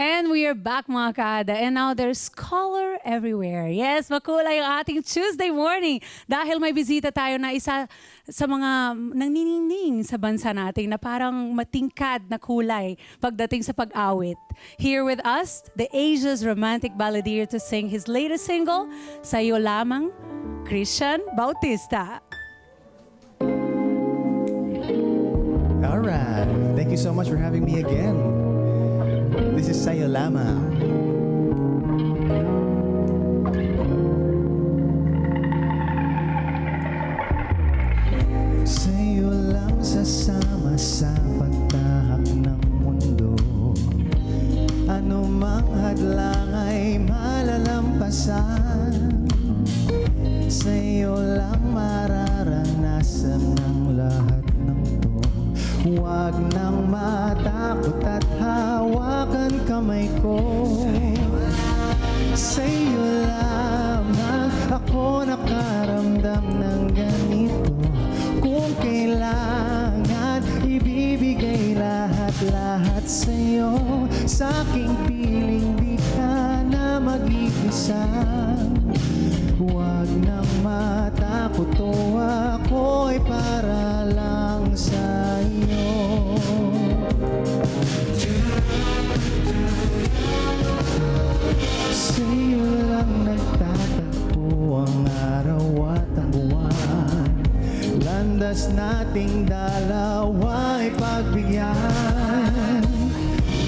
And we are back mga kada. And now there's color everywhere. Yes, makulay ang ating Tuesday morning. Dahil may bisita tayo na isa sa mga nangniningning sa bansa natin na parang matingkad na kulay pagdating sa pag-awit. Here with us, the Asia's romantic balladeer to sing his latest single, Sa'yo Lamang, Christian Bautista. All right. Thank you so much for having me again. This is Sa'yo Lamang. Sa'yo lang sasama sa pagtahak ng mundo. Ano mang hadlang ay malalampasan. Sa'yo lang mararanasan ng lahat ng to. Huwag nang matakot at hawakan kamay ko. Sa'yo lamang ako nakaramdam ng ganito. Kung kailangan, ibibigay lahat-lahat sa'yo. Sa aking piling di ka na mag-iisa. Huwag nang matakot o ako'y para lang sa'yo. Sa'yo lang nagtatakbo ang araw at ang buwan. Landas nating dalawa'y pagbigyan.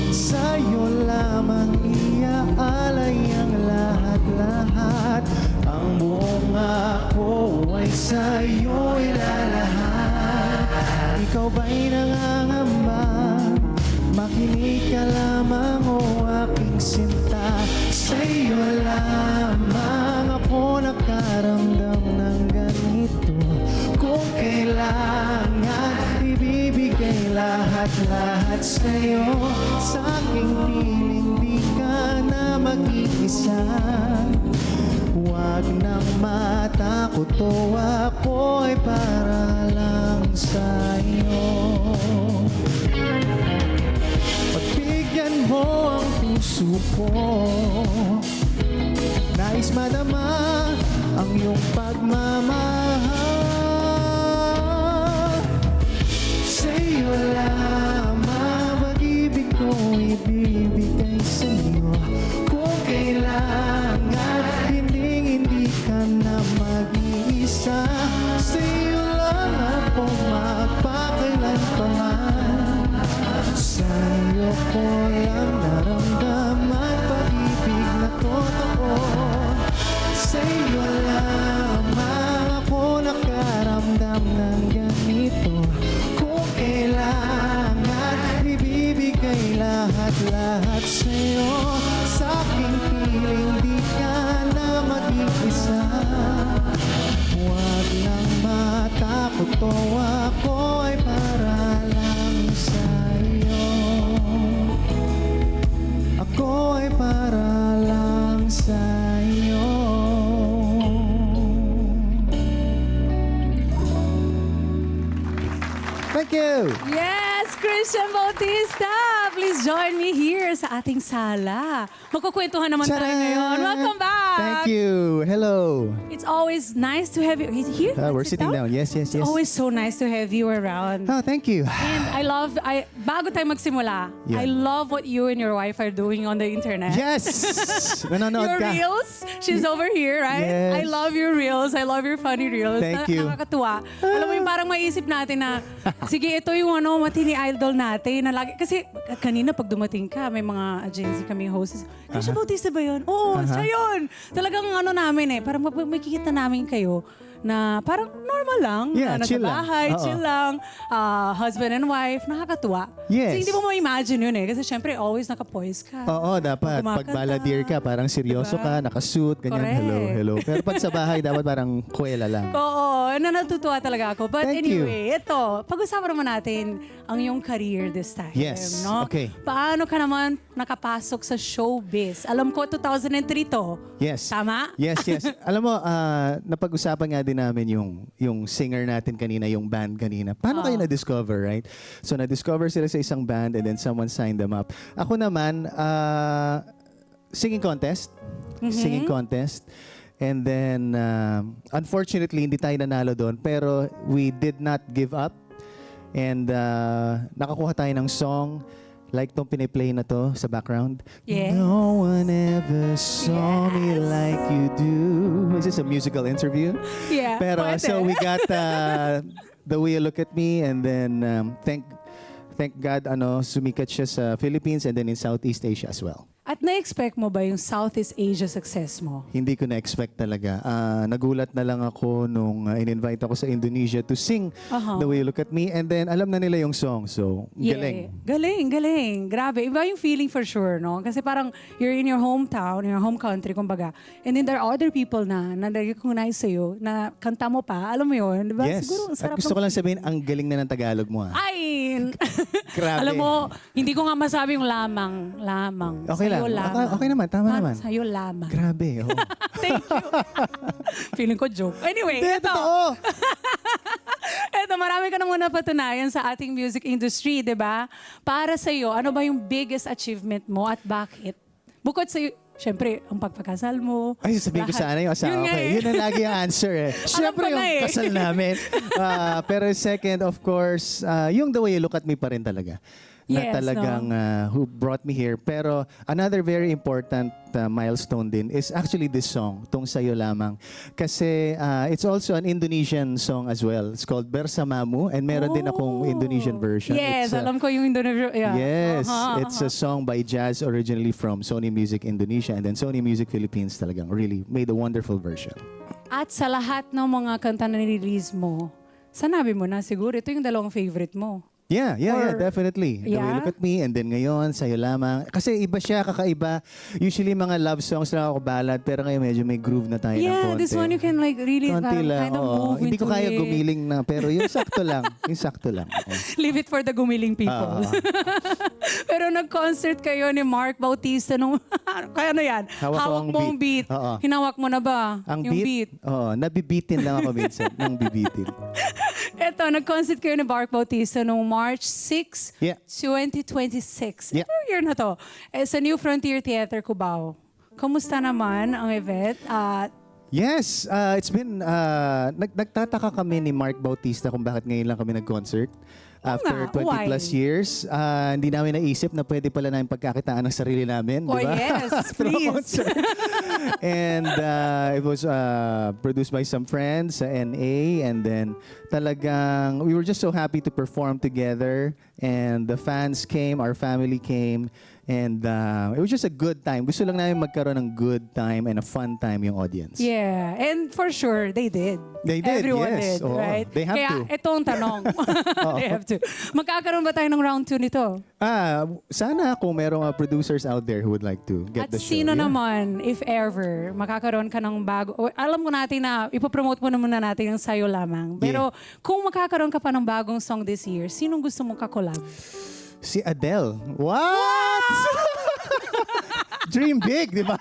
Sa'yo lamang iaalay ang lahat-lahat. Ang buong ako ay sa'yo ilalahat. Ikaw ba'y nangangamba? Makinig ka lamang o aking sinta. Sa'yo lamang ako nakaramdam ng ganito. Kung kailangan, ibibigay lahat-lahat sa'yo. Sa aking piling di ka na mag-iisa. Huwag nang matakot o ako'y para lang sa'yo. Pagbigyan mo ang puso ko. Nais madama ang iyong pagmamahal. Sa'yo lamang pag-ibig ko ibibigay sa'yo. Kung kailangan, hindi ka na mag-iisa. Sa'yo lang ako magpakailanman. Sa'yo ko lang naramdaman pag-ibig na totoo. Sa'yo lamang ako nakaramdam ng ganito. Kung kailangan, ibibigay lahat-lahat sa'yo. Sa aking piling di ka na mag-iisa. Huwag lang matakot o ako ay para lang sa'yo. Ako ay para lang sa'yo. Thank you! Yes, Christian Bautista! Please join me here sa ating sala. Magkukwentuhan naman tayo Tcharam! ngayon. Welcome back! Thank you! Hello! It's always nice to have you here. We're Sit sitting down. Yes, yes, yes. It's always so nice to have you around. Oh, thank you. And bago tayo magsimula, Yeah. I love what you and your wife are doing on the internet. Yes! Nanonood Your ka. reels, she's over here, right? Yes. I love your reels. I love your funny reels. Thank you. Nakakatuwa. Alam mo yung parang maisip natin na, sige, ito yung matini idol natin. Na lagi, kasi kanina pag dumating ka, may mga agency kami hosts. Christian Bautista ba yun? Oo, siya yun. Talagang namin parang makikita namin kayo na parang normal lang. Yeah, na chill nasa lang. bahay, Oo. chill lang. Husband and wife, nakakatuwa. Yes. Kasi hindi mo ma-imagine yun eh. Kasi syempre, always naka-poise ka. Oo, dapat. Kumakanta. Pag balladeer ka, parang seryoso Diba? ka, nakasuit, ganyan, Correct. hello, hello. Pero pag sa bahay, dapat parang kuwela lang. Oo, natutuwa talaga ako. But Thank you. anyway, ito, pag-usapan naman natin ang iyong career this time. Yes, No? okay. Paano ka naman nakapasok sa showbiz? Alam ko, 2003 to. Yes. Tama? Yes, yes. Alam mo, napag-usapan nga din din namin yung singer natin kanina, yung band kanina. Paano kayo na-discover, right? So na-discover sila sa isang band and then someone signed them up. Ako naman, singing contest. Singing contest. And then, unfortunately, hindi tayo nanalo doon. Pero we did not give up. And nakakuha tayo ng song. Like tong piniplay na to sa background. Yes. No one ever saw me like you do. Is this a musical interview? Yeah. Pero pwede. so we got The Way You Look at Me, and then thank God sumikat siya sa Philippines and then in Southeast Asia as well. At na-expect mo ba yung Southeast Asia success mo? Hindi ko na-expect talaga. Nagulat na lang ako nung in-invite ako sa Indonesia to sing The Way You Look at Me, and then alam na nila yung song. So, galing. Galing. Grabe. Iba yung feeling for sure, no? Kasi parang you're in your hometown, your home country, kumbaga. And then there are other people na recognize sa'yo, na kanta mo pa. Alam mo yun, di ba? Yes. Siguro, At gusto ko lang sabihin, ang galing na ng Tagalog mo. Ay! Grabe. Alam mo, hindi ko nga masabi yung lamang. Okay Sa'yo lang. lamang. Okay naman, tama naman. Sa'yo lamang. Grabe. Oh. Thank you. Feeling ko joke. Anyway, Hindi, ito. totoo. Eto, marami ka na muna patunayan sa ating music industry, di ba? Para sa'yo, ano ba yung biggest achievement mo at bakit? Bukod sa syempre, ang pagpakasal mo. Ay, sasabihin ko lahat. sana yung asawa Yun ko. nga eh. Yun ang lagi ang answer eh. Siyempre ko yung na eh. kasal namin. Pero second, of course, yung The Way You Look at Me pa rin talaga. Na Yes, talagang who brought me here. Pero another very important milestone din is actually this song, Tong Sa'yo Lamang. Kasi it's also an Indonesian song as well. It's called Bersamamu, and meron din akong Indonesian version. Yes, It's, alam ko yung Indonesian. Yeah. Yes, it's a song by Jazz originally from Sony Music Indonesia, and then Sony Music Philippines talagang really made a wonderful version. At sa lahat ng mga kanta na nirelease mo, sanabi mo na siguro, ito yung dalawang favorite mo. Yeah, definitely. The Way You Yeah? Look at Me, and then ngayon, Sa'yo Lamang. Kasi iba siya, kakaiba. Usually mga love songs lang ako ballad, pero ngayon medyo may groove na tayo ng Yeah, konti. this one you can like really Konti lang, kind of oo. move Hindi ko into kaya it. gumiling na, pero yung sakto lang. Yung sakto lang. Oo. Leave it for the gumiling people. Pero nag-concert kayo ni Mark Bautista nung, kaya ano yan? Hawak ko ang mo ang beat. Oo. Hinawak mo na ba? Ang yung beat? Oo, nabibitin lang ako minsan. Nang bibitin. Eto, nag-concert kayo ni Mark Bautista nung March 6, Yeah. 2026. Yeah. Ito year na to. Sa New Frontier Theater, Cubao. Kamusta naman ang event? Yes, it's been, nagtataka kami ni Mark Bautista kung bakit ngayon lang kami nag-concert. After nga, 20 plus why? years, hindi namin naisip na pwede pala namin pagkakitaan ng sarili namin. Oh di ba? yes, please. And it was produced by some friends sa NA, and then talagang we were just so happy to perform together, and the fans came, our family came, and it was just a good time. Gusto lang namin magkaroon ng good time and a fun time yung audience. Yeah, and for sure, they did. They did, Everyone yes. did, Oo, right? they have Kaya to. itong tanong. They have to. Magkakaroon ba tayo ng round 2 nito? Sana kung merong producers out there who would like to get At the show. sino Yeah. naman, if ever, makakaroon ka ng bago... Alam ko natin na ipopromote mo naman na natin yung Sa'yo Lamang. Pero kung makakaroon ka pa ng bagong song this year, sinong gusto mong kakolab? Si Adele. What? Dream big, di ba?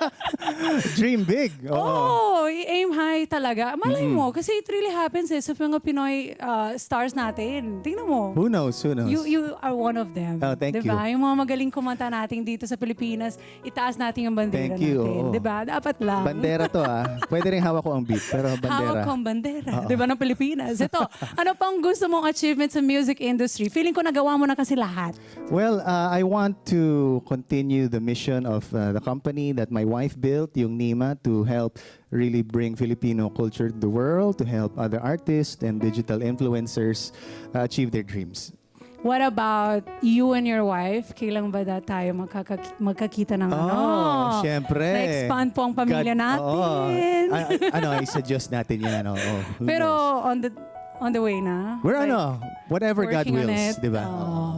Dream big. Oo. Oh, aim high talaga. Malay mo, kasi it really happens sa mga Pinoy stars natin. Tingnan mo. Who knows? Who knows? You are one of them. Oh, thank diba? Yung mga magaling kumanta natin dito sa Pilipinas, itaas natin yung bandera Thank you, natin. oo. Diba? Dapat lang. Bandera to Pwede rin hawak ko ang beat, pero bandera. Hawak kong bandera. Diba ng Pilipinas? Ito, ano pang gusto mong achievement sa music industry? Feeling ko nagawa mo na kasi lahat. Well, I want to continue the mission of the company that my wife built, yung NIMA, to help really bring Filipino culture to the world, to help other artists and digital influencers achieve their dreams. What about you and your wife? Kailan ba tayo magkakita ng Syempre. Na-expand po ang pamilya natin. Ay sa Diyos natin yan. Oo. Who Pero knows? On the way na? We're Like, whatever God working on wills, it. di ba?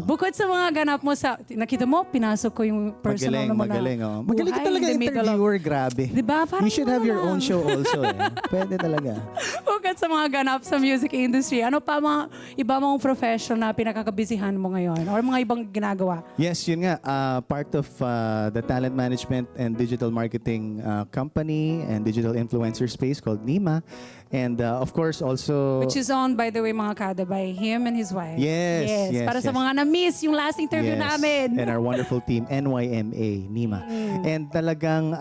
Bukod sa mga ganap mo sa, nakita mo, pinasok ko yung personal na mga Magaling. Magaling ka buhay talaga in the middle of- interviewer, grabe. Di ba? Parang You should have ano your own lang. show also eh. Pwede talaga. Bukod sa mga ganap sa music industry, ano pa mga iba mong profession na pinakakabisihan mo ngayon? Or mga ibang ginagawa? Yes, yun nga. Part of the talent management and digital marketing company and digital influencer space called Nima. And of course also... Which is owned, by the way, mga kada, by him and his wife. Yes, Para sa mga na-miss yung last interview Yes, namin. and our wonderful team, NYMA, Nima. And talagang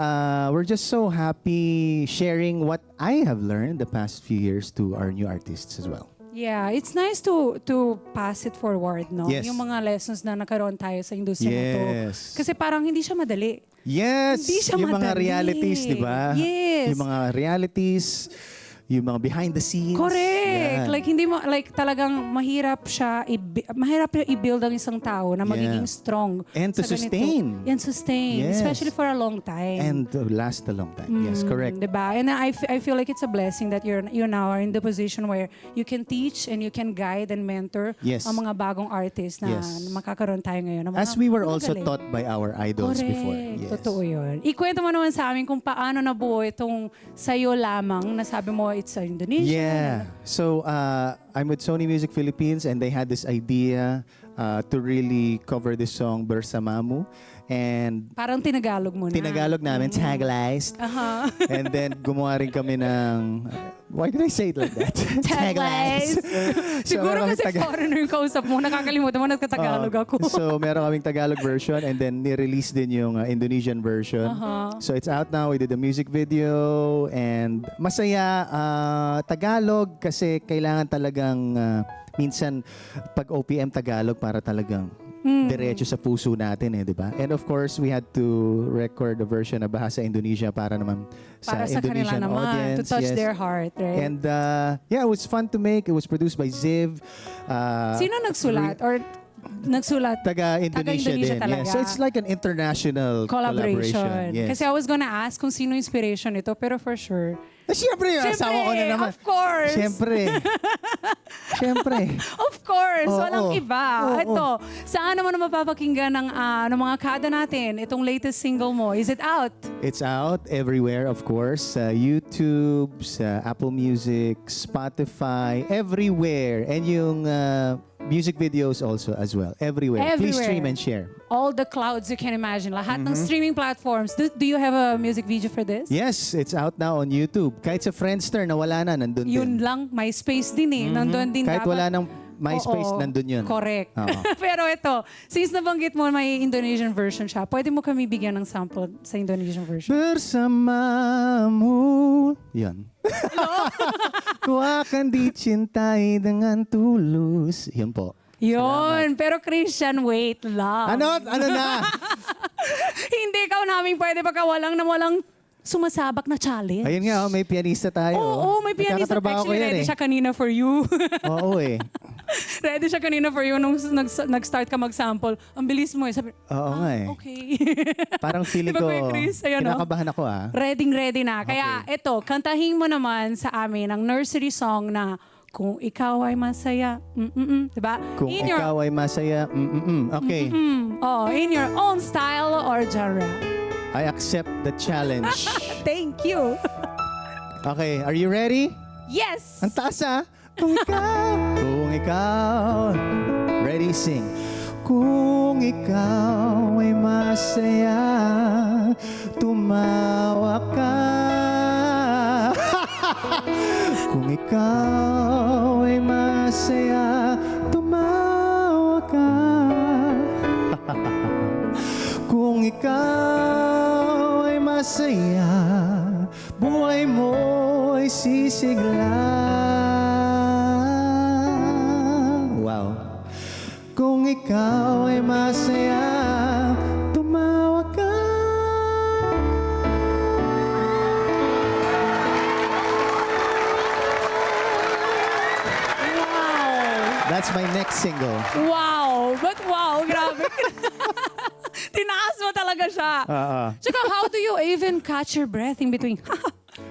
we're just so happy sharing what I have learned the past few years to our new artists as well. Yeah, it's nice to pass it forward, no? Yes. Yung mga lessons na nakaroon tayo sa industriya na to. Yes. Kasi parang hindi siya madali. Yes! Hindi siya yung mga madali. realities, di ba? Yes. Yung mga realities, yung mga behind the scenes. Correct. Yan. Like hindi mo talagang mahirap siya i-build ang isang tao na magiging strong And to sa ganito. sustain. And sustain, Yes. especially for a long time. And last a long time. Yes, correct. Diba? And I feel like it's a blessing that you now are in the position where you can teach and you can guide and mentor Yes. ang mga bagong artists na Yes. makakaroon tayo ngayon. ng mga As we were also magagaling. taught by our idols Correct. before. Yes. Totoo yun. Ikwento mo naman sa amin kung paano nabuo itong Sayo Lamang na sabi mo it's sa Indonesia. Yeah. So I'm with Sony Music Philippines and they had this idea to really cover this song Bersamamu. And Parang tinagalog mo na. tinagalog namin, tagalized. Aha. And then gumawa rin kami ng... why did I say it like that? Tagalized. Siguro meron kasi kaming foreigner yung kausap mo. Nakakalimutan mo, nagkatagalog ako. So meron kaming Tagalog version and then ni-release din yung Indonesian version. So it's out now. We did a music video and masaya. Tagalog kasi kailangan talagang minsan pag OPM Tagalog para talagang diretso sa puso natin eh, di ba? And of course, we had to record a version na bahasa Indonesia para naman Para sa kanila Indonesian naman. audience. To touch yes. their heart, right? And yeah, it was fun to make. It was produced by Ziv. Sino nagsulat? Or nagsulat? Taga-Indonesia din. talaga. Yeah. So it's like an international collaboration. Yes. Kasi I was gonna ask kung sino inspiration ito, pero for sure. Siyempre, yung asawa ko na naman. Of course. Siyempre. Siyempre. Of course, Oo. walang iba. Oo. Ito, saan naman na mapapakinggan ng mga kada natin? Itong latest single mo, is it out? It's out everywhere, of course. YouTube, sa Apple Music, Spotify, everywhere. And yung music videos also as well. Everywhere. Please Everywhere. stream and share. All the clouds you can imagine. Lahat ng streaming platforms. Do you have a music video for this? Yes, it's out now on YouTube. Kahit sa Friendster na wala na, nandun Yun din. lang, MySpace din eh. Nandun din Kahit dapat. wala ng MySpace, Oo, nandun yun. Correct. Oo. Pero ito, since nabanggit mo may Indonesian version siya, pwede mo kami bigyan ng sample sa Indonesian version. Bersamamu. Yan. Ku akan dicintai dengan tulus. Yan po. Yun. Pero Christian, wait lang. Ano na? Hindi ikaw namin pwede baka walang sumasabak na challenge. Ayun nga, may pianista tayo. Oo, may pianista. Nagkakatrabaho ko Actually, yan ready eh. siya kanina for you. Oo eh. Ready siya kanina for you nung nag-start ka mag-sample. Ang bilis mo eh. Sabi, Oo nga eh. okay. Parang feeling Di ba, ko, Kuya Chris? Ayun, no? kinakabahan ako ah. Ready na. Kaya ito, kantahin mo naman sa amin ang nursery song na Kung Ikaw Ay Masaya. Diba? Kung ikaw ay masaya, okay. In your own style or genre. I accept the challenge. Thank you. Okay, are you ready? Yes! Ang taas ah. Kung ikaw, ready, sing. Kung ikaw ay masaya, tumawa ka. Kung ikaw ay masaya, tumawa ka. Kung ikaw ay masaya, buhay mo'y sisigla. Wow. Kung ikaw ay masaya, tumawa ka. Wow! That's my next single. Wow! But wow, grabe. Tinaas mo talaga siya. Tsaka how do you even catch your breath in between?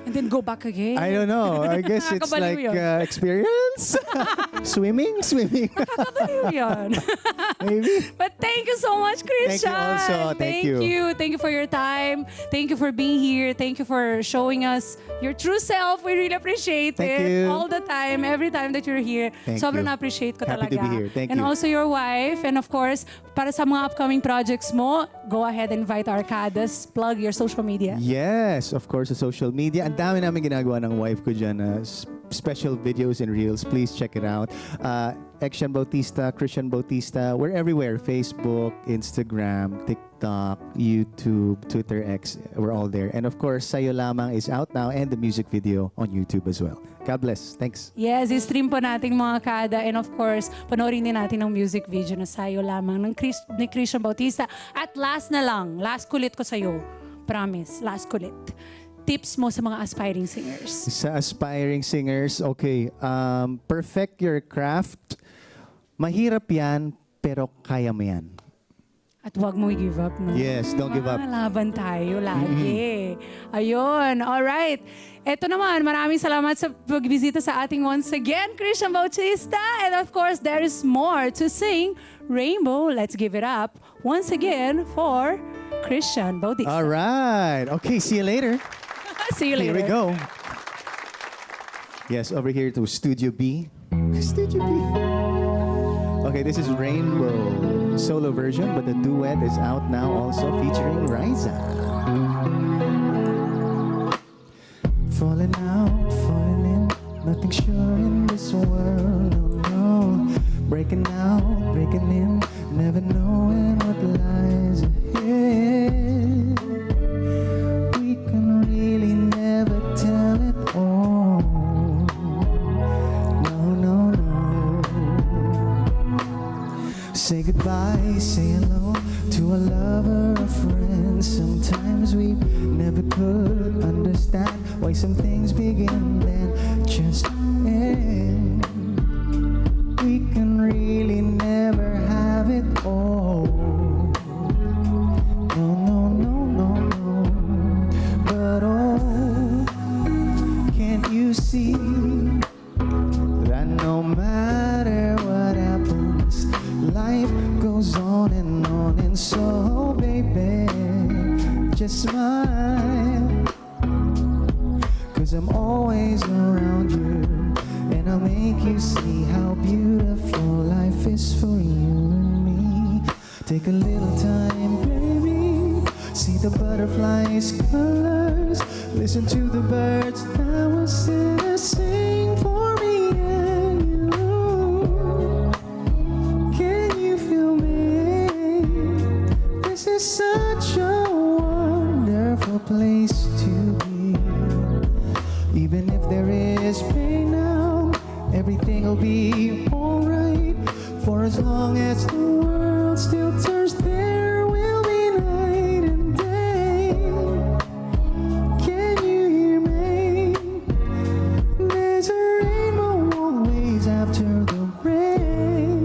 And then go back again. I don't know. I guess it's Nakakabaliw like yun. experience. Swimming. Nakakabaliw yun. Maybe. But thank you so much, Christian. also. Thank you. Thank you for your time. Thank you for being here. Thank you for showing us your true self. We really appreciate Thank it. you. All the time, every time that you're here. Thank Sobrang you. na-appreciate ko Happy talaga. to be here. Thank and you. also your wife. And of course, para sa mga upcoming projects mo, go ahead and invite Arcadas. Plug your social media. Yes, of course, sa social media. Ang dami namin ginagawa ng wife ko dyan. Special videos and reels. Please check it out. Action Bautista, Christian Bautista. We're everywhere. Facebook, Instagram, TikTok, YouTube, Twitter, X. We're all there. And of course, Sayo Lamang is out now and the music video on YouTube as well. God bless. Thanks. Yes, i-stream po natin mga kada. And of course, panoorin din natin ang music video na Sayo Lamang ni Christian Bautista. At last na lang, last kulit ko sa'yo. Promise, last kulit. Tips mo sa mga aspiring singers. Sa aspiring singers, okay. Perfect your craft. Mahirap yan, pero kaya mo yan. At huwag mo i-give up, no? Yes, don't give up. Laban tayo lagi. Ayun, alright. Eto naman, maraming salamat sa pagbisita sa ating once again, Christian Bautista. And of course, there is more to sing. Rainbow, let's give it up once again for Christian Bautista. All right. Okay, see you later. See you later. Here we go. Yes, over here to Studio B. Studio B. Okay, this is Rainbow solo version, but the duet is out now also featuring Riza. Falling out, falling in, nothing sure in this world, oh no. Breaking out, breaking in, never knowing what lies ahead. We can really never tell it all. No, no, no. Say goodbye, say hello to a lover, a friend. Sometimes we never could understand why some things begin then just end. We can really never have it all. No, no, no, no, no. But oh, can't you see that no matter what happens, life goes on and on, and so baby, just smile, 'cause I'm always around you, and I'll make you see how beautiful life is for you and me. Take a little time, baby, see the butterflies' colors, listen to the birds that will sing for me and you. Can you feel me? This is such a wonderful place to be. Even if there is pain now, everything will be alright. For as long as the world still turns, there will be night and day. Can you hear me? There's a rainbow always after the rain.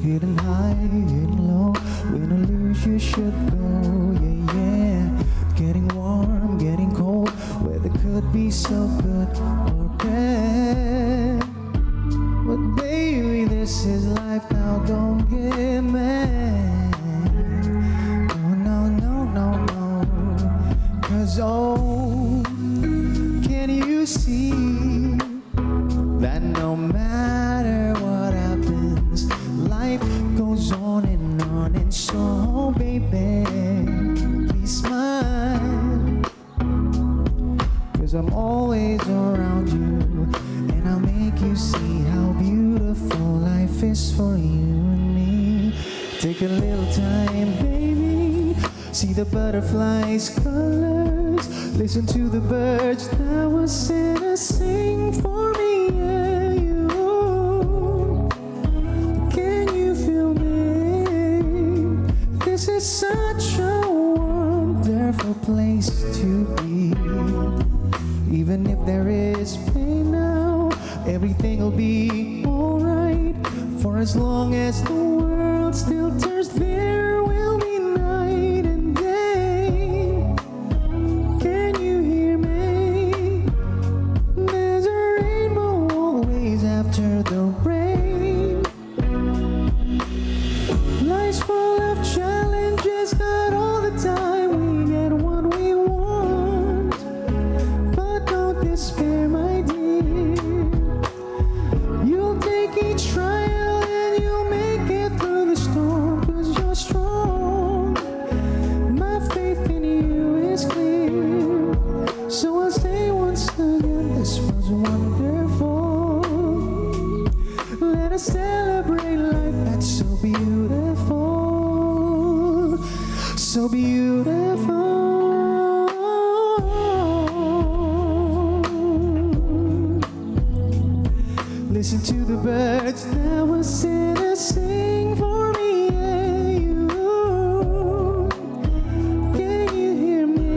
Hidden high, hidden low, win or lose you should go, yeah, yeah. Getting warm, getting cold, weather could be so good or bad. But baby, this is life now, don't get mad. No, no, no, no, no. 'Cause oh, can you see that no matter what happens, life goes on, and so baby, please smile, 'cause I'm always around you, and I'll make you see how beautiful life is for you and me. Take a little time, baby, see the butterflies' colors, listen to the birds that will sing for me and you. Can you feel me? This is such a wonderful place to be. Even if there is pain now, everything will be alright. For as long as the world still turns, there will be night and day. Can you hear me? There's a rainbow always after the rain. Life's full of challenges, not all the time we get what we want. But don't despair, my dear. You'll take each trial and you'll make it through the storm, 'cause you're strong. My faith in you is clear. So I'll say once again, this was wonderful. Let us celebrate life that's so beautiful. So beautiful. Listen to the birds that were sent to sing for me and you. Can you hear me?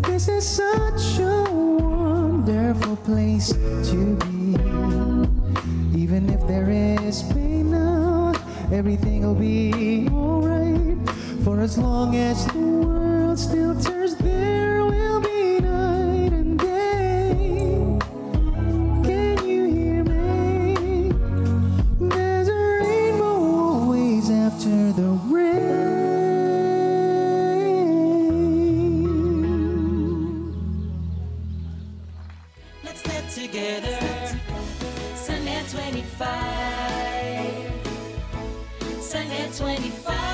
This is such a wonderful place to be. Even if there is pain now, everything will be alright. For as long as the world still turns, there will be night and day. Can you hear me? There's a rainbow always after the rain. Let's get together. Sunday 25. Sunday 25.